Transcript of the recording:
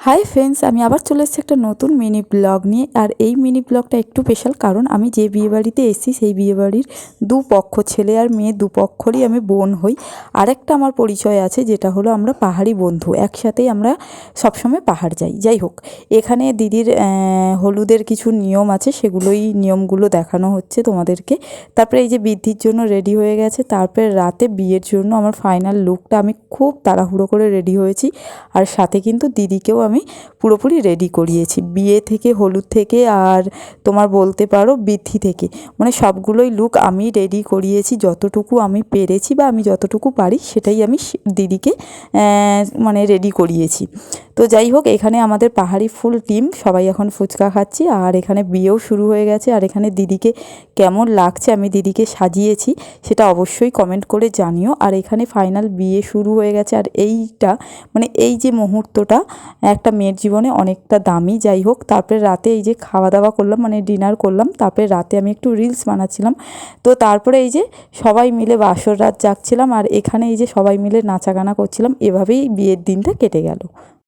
Hi friends, আমি আবার চলে এসেছি একটা নতুন মিনি ব্লগ নিয়ে। আর এই মিনি ব্লগটা একটু স্পেশাল, কারণ আমি যে বিয়েবাড়িতে এসেছি সেই বিয়েবাড়ির দুপক্ষ, ছেলে আর মেয়ে দুপক্ষরই আমি বোন হই। আরেকটা আমার পরিচয় আছে, যেটা হলো আমরা পাহাড়ি বন্ধু, একসাথেই আমরা সবসময় পাহাড় যাই। যাই হোক, এখানে দিদির হলুদের কিছু নিয়ম আছে, সেগুলোই নিয়মগুলো দেখানো হচ্ছে তোমাদেরকে। তারপরে এই যে বৃদ্ধির জন্য রেডি হয়ে গেছে, তারপরে রাতে বিয়ের জন্য আমার ফাইনাল লুকটা, আমি খুব তাড়াহুড়ো করে রেডি হয়েছি। আর সাথে কিন্তু দিদিকেও আমি পুরোপুরি রেডি করিয়েছি, বিয়ে থেকে, হলুদ থেকে, আর তোমার বলতে পারো বৃদ্ধি থেকে, মানে সবগুলোই লুক আমি রেডি করিয়েছি। যতটুকু আমি পেরেছি বা আমি যতটুকু পারি সেটাই আমি দিদিকে মানে রেডি করিয়েছি। তো যাই হোক, এখানে আমাদের পাহাড়ি ফুল টিম সবাই এখন ফুচকা খাচ্ছি, আর এখানে বিয়েও শুরু হয়ে গেছে। আর এখানে দিদিকে কেমন লাগছে, আমি দিদিকে সাজিয়েছি, সেটা অবশ্যই কমেন্ট করে জানিও। আর এখানে ফাইনাল বিয়ে শুরু হয়ে গেছে। আর এইটা মানে এই যে মুহূর্তটা একটা মেয়ের জীবনে অনেকটা দামি। যাই হোক, তারপরে রাতে এই যে খাওয়া দাওয়া করলাম, মানে ডিনার করলাম, তারপরে রাতে আমি একটু রিলস বানাচ্ছিলাম। তো তারপরে এই যে সবাই মিলে বাসর রাত জাগছিলাম, আর এখানে এই যে সবাই মিলে নাচা গানা করছিলাম। এভাবেই বিয়ের দিনটা কেটে গেল।